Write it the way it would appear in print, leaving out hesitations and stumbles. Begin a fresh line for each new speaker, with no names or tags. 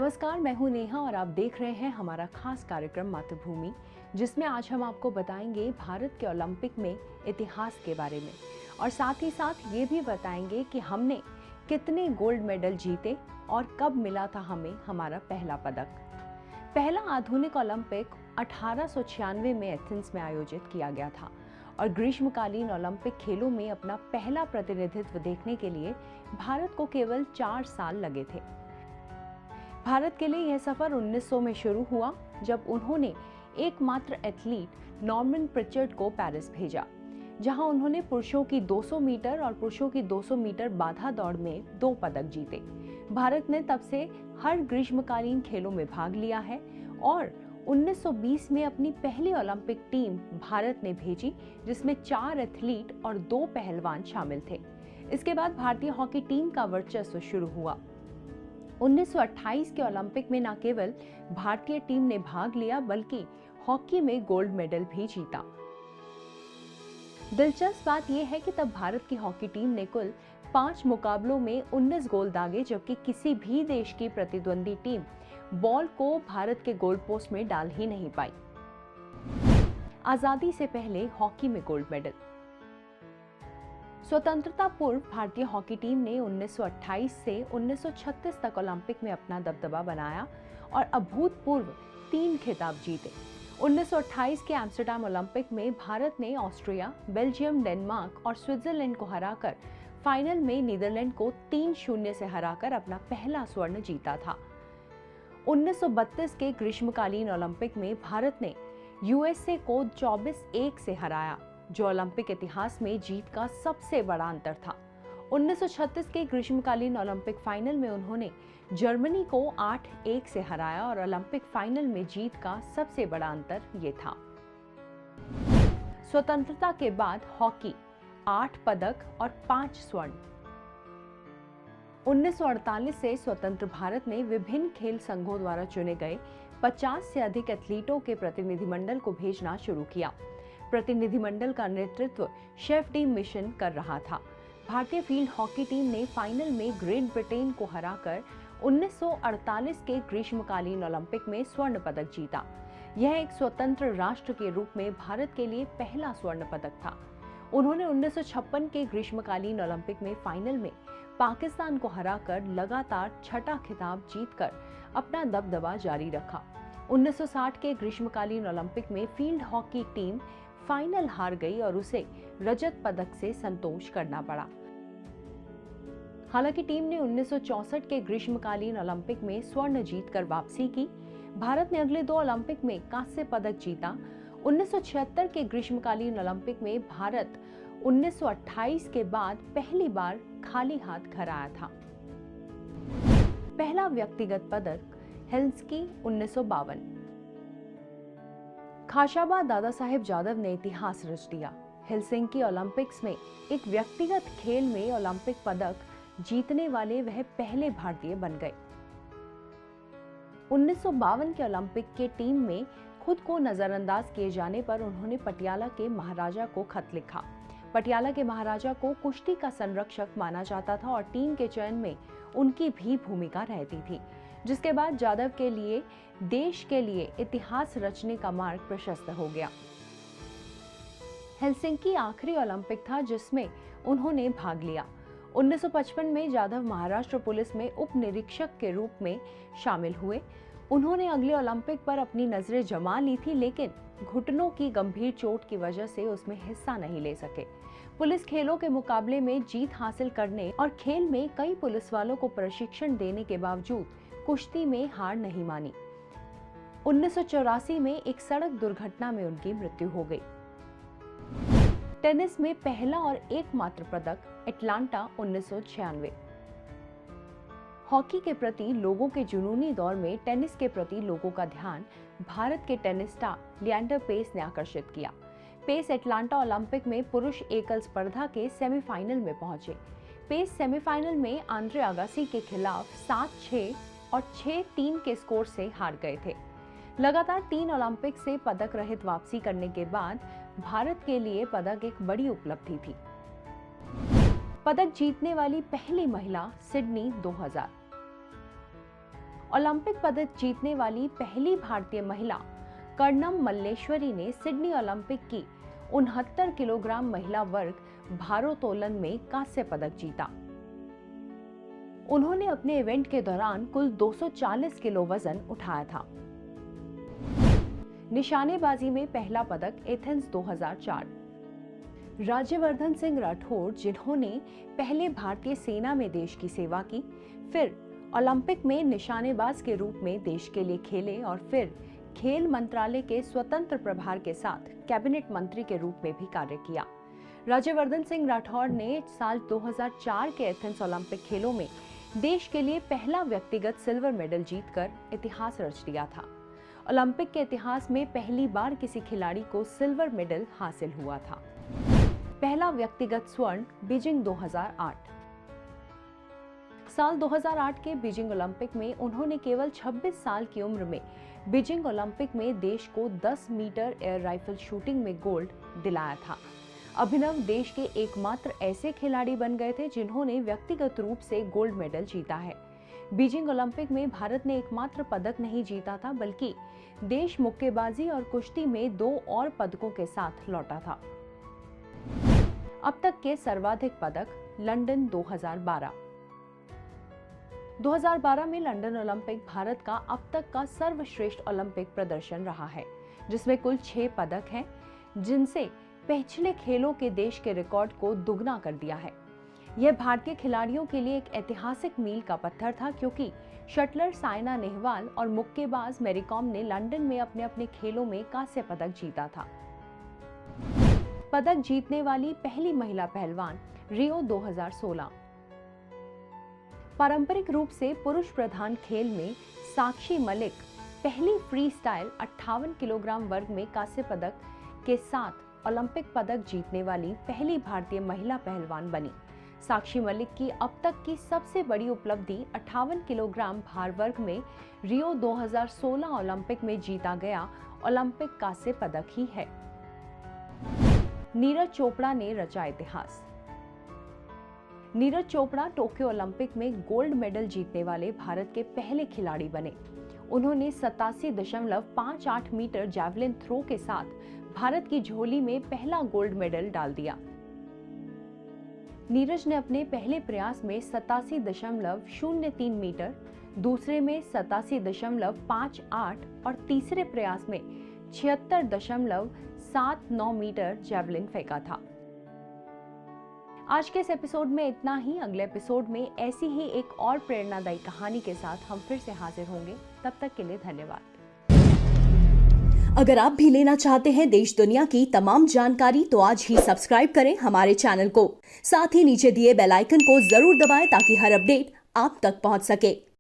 नमस्कार, मैं हूं नेहा और आप देख रहे हैं हमारा खास कार्यक्रम मातृभूमि, जिसमें आज हम आपको बताएंगे भारत के ओलंपिक में इतिहास के बारे में और साथ ही साथ ये भी बताएंगे कि हमने कितने गोल्ड मेडल जीते और कब मिला था हमें हमारा पहला पदक। पहला आधुनिक ओलंपिक 1896 में एथेंस में आयोजित किया गया था और ग्रीष्मकालीन ओलंपिक खेलों में अपना पहला प्रतिनिधित्व देखने के लिए भारत को केवल 4 साल लगे थे। भारत के लिए यह सफर 1900 में शुरू हुआ, जब उन्होंने एकमात्र एथलीट नॉर्मन प्रिचर्ड को पेरिस भेजा, जहां उन्होंने पुरुषों की 200 मीटर और पुरुषों की 200 मीटर बाधा दौड़ में 2 पदक जीते। भारत ने तब से हर ग्रीष्मकालीन खेलों में भाग लिया है और 1920 में अपनी पहली ओलंपिक टीम भारत ने भेजी, जिसमें 4 एथलीट और 2 पहलवान शामिल थे। इसके बाद भारतीय हॉकी टीम का वर्चस्व शुरू हुआ। 1928 के ओलंपिक में न केवल भारतीय टीम ने भाग लिया, बल्कि हॉकी में गोल्ड मेडल भी जीता। दिलचस्प बात यह है कि तब भारत की हॉकी टीम ने कुल 5 मुकाबलों में 19 गोल दागे, जबकि किसी भी देश की प्रतिद्वंदी टीम बॉल को भारत के गोल पोस्ट में डाल ही नहीं पाई। आजादी से पहले हॉकी में गोल्ड मेडल। स्वतंत्रता पूर्व भारतीय हॉकी टीम ने 1928 से 1936 तक ओलंपिक में अपना दबदबा बनाया और अभूतपूर्व 3 खिताब जीते। 1928 के एम्स्टर्डम ओलंपिक में भारत ने ऑस्ट्रिया, बेल्जियम, डेनमार्क और स्विट्जरलैंड को हराकर फाइनल में नीदरलैंड को 3-0 से हराकर अपना पहला स्वर्ण जीता था। 1932 के ग्रीष्मकालीन ओलंपिक में भारत ने यूएसए को 24-1 से हराया, जो ओलंपिक इतिहास में जीत का सबसे बड़ा अंतर था। 1936 के ग्रीष्मकालीन ओलंपिक फाइनल में उन्होंने जर्मनी को 8-1 से हराया और ओलंपिक फाइनल में जीत का सबसे बड़ा अंतर ये था। स्वतंत्रता के बाद हॉकी 8 पदक और 5 स्वर्ण। 1948 से स्वतंत्र भारत ने विभिन्न खेल संघों द्वारा चुने गए 50 से अधिक एथलीटों के प्रतिनिधिमंडल को भेजना शुरू किया। प्रतिनिधिमंडल का नेतृत्व शेफ डी मिशन कर रहा था। भारतीय फील्ड हॉकी टीम ने फाइनल में ग्रेट ब्रिटेन को हराकर 1948 के ग्रीष्मकालीन ओलंपिक में स्वर्ण पदक जीता। यह एक स्वतंत्र राष्ट्र के रूप में भारत के लिए पहला स्वर्ण पदक था। उन्होंने 1956 के ग्रीष्मकालीन ओलंपिक में फाइनल में पाकिस्तान को हराकर लगातार 6ठा खिताब जीतकर अपना दबदबा जारी रखा। 1960 के ग्रीष्मकालीन ओलंपिक में फील्ड हॉकी टीम फाइनल हार गई और उसे रजत पदक से संतोष करना पड़ा। हालांकि टीम ने 1964 के ग्रीष्मकालीन ओलंपिक में स्वर्ण जीतकर वापसी की। भारत ने अगले 2 ओलंपिक में कांस्य पदक जीता। 1976 के ग्रीष्मकालीन ओलंपिक में भारत 1928 के बाद पहली बार खाली हाथ घर आया था। पहला व्यक्तिगत पदक हेल्सिंकी 1952। खाशाबा दादा साहेब जादव ने इतिहास रच दिया। हेल्सिंकी ओलंपिक्स में एक व्यक्तिगत खेल में ओलंपिक पदक जीतने वाले वह पहले भारतीय बन गए। 1952 के ओलंपिक के टीम में खुद को नजरअंदाज किए जाने पर उन्होंने पटियाला के महाराजा को खत लिखा। पटियाला के महाराजा को कुश्ती का संरक्षक माना जाता था और टीम के चयन में उनकी भी भूमिका रहती थी, जिसके बाद जादव के लिए देश के लिए इतिहास रचने का मार्ग प्रशस्त हो गया। हेल्सिंकी आखिरी ओलंपिक था जिसमें उन्होंने भाग लिया। 1955 में जादव महाराष्ट्र पुलिस में उप निरीक्षक के रूप में शामिल हुए। उन्होंने अगले ओलंपिक पर अपनी नजरें जमा ली थी, लेकिन घुटनों की गंभीर चोट की वजह से उसमें हिस्सा नहीं ले सके। पुलिस खेलों के मुकाबले में जीत हासिल करने और खेल में कई पुलिस वालों को प्रशिक्षण देने के बावजूद कुश्ती में हार नहीं मानी। 1984 में एक सड़क दुर्घटना में उनकी मृत्यु हो गई। टेनिस में पहला और एकमात्र पदक एटलांटा 1996। हॉकी के प्रति लोगों के जुनूनी दौर में टेनिस के प्रति लोगों का ध्यान भारत के टेनिस स्टार लिएंडर पेस ने आकर्षित किया। पेस एटलांटा ओलंपिक में पुरुष एकल स्पर्धा के सेमीफाइनल में पहुंचे। पेस सेमीफाइनल में आंद्रे अगासी के खिलाफ 7-6 और 6-3 के स्कोर से हार गए थे। लगातार 3 ओलंपिक से पदक रहित वापसी करने के बाद भारत के लिए पदक एक बड़ी उपलब्धि थी। पदक जीतने वाली पहली महिला सिडनी 2000। ओलंपिक पदक जीतने वाली पहली भारतीय महिला कर्णम मल्लेश्वरी ने सिडनी ओलंपिक की 69 किलोग्राम महिला वर्ग भारोत्तोलन में कांस्य पदक जीता। उन्होंने अपने इवेंट के दौरान कुल 240 किलो वजन उठाया था। निशानेबाजी में पहला पदक एथेंस 2004। राज्यवर्धन सिंह राठौड़, जिन्होंने पहले भारतीय सेना में देश की सेवा की, फिर ओलंपिक में निशानेबाज के रूप में देश के लिए खेले और फिर खेल मंत्रालय के स्वतंत्र प्रभार के साथ कैबिनेट मंत्री के रूप में भी कार्य किया। राज्यवर्धन सिंह राठौड़ ने साल 2004 के एथेंस ओलंपिक खेलों में देश के लिए पहला व्यक्तिगत सिल्वर मेडल जीतकर इतिहास रच दिया था। ओलंपिक के इतिहास में पहली बार किसी खिलाड़ी को सिल्वर मेडल हासिल हुआ था। पहला व्यक्तिगत स्वर्ण बीजिंग 2008। साल 2008 के बीजिंग ओलंपिक में उन्होंने केवल 26 साल की उम्र में बीजिंग ओलंपिक में देश को 10 मीटर एयर राइफल शूटिंग में गोल्ड दिलाया था। अभिनव देश के एकमात्र ऐसे खिलाड़ी बन गए थे जिन्होंने व्यक्तिगत रूप से गोल्ड मेडल जीता है। बीजिंग ओलंपिक में भारत ने एकमात्र पदक नहीं जीता था, बल्कि देश मुक्केबाजी और कुश्ती में 2 और पदकों के साथ लौटा था। अब तक के सर्वाधिक पदक लंदन 2012। 2012 में लंदन ओलंपिक भारत का अब तक का सर्वश्रेष्ठ ओलंपिक प्रदर्शन रहा है, जिसमें कुल 6 पदक हैं, जिनसे पिछले खेलों के देश के रिकॉर्ड को दुगना कर दिया है। यह भारतीय खिलाड़ियों के लिए एक ऐतिहासिक मील का पत्थर था, क्योंकि शटलर साइना नेहवाल और मुक्केबाज मैरी कॉम ने लंदन में अपने अपने खेलों में कांस्य पदक जीता था। पदक जीतने वाली पहली महिला पहलवान रियो 2016। पारंपरिक रूप से पुरुष प्रधान खेल में साक्षी मलिक पहली फ्री स्टाइल 58 किलोग्राम वर्ग में कांस्य पदक के साथ ओलंपिक पदक जीतने वाली पहली भारतीय महिला पहलवान बनी। साक्षी मलिक की अब तक की सबसे बड़ी उपलब्धि 58 किलोग्राम भार वर्ग में रियो 2016 ओलंपिक में जीता गया ओलंपिक कांस्य पदक ही है। नीरज चोपड़ा ने रचा इतिहास। नीरज चोपड़ा टोक्यो ओलंपिक में गोल्ड मेडल जीतने वाले भारत के पहले खिलाड़ी बने। उन्होंने 87.58 मीटर जैवलिन थ्रो के साथ भारत की झोली में पहला गोल्ड मेडल डाल दिया। नीरज ने अपने पहले प्रयास में 87.03 मीटर, दूसरे में 87.58 और तीसरे प्रयास में 76.79 मीटर जैवलिन फेंका था। आज के इस एपिसोड में इतना ही। अगले एपिसोड में ऐसी ही एक और प्रेरणादायी कहानी के साथ हम फिर से हाजिर होंगे। तब तक के लिए धन्यवाद।
अगर आप भी लेना चाहते हैं देश दुनिया की तमाम जानकारी, तो आज ही सब्सक्राइब करें हमारे चैनल को। साथ ही नीचे दिए बेल आइकन को जरूर दबाएं ताकि हर अपडेट आप तक पहुंच सके।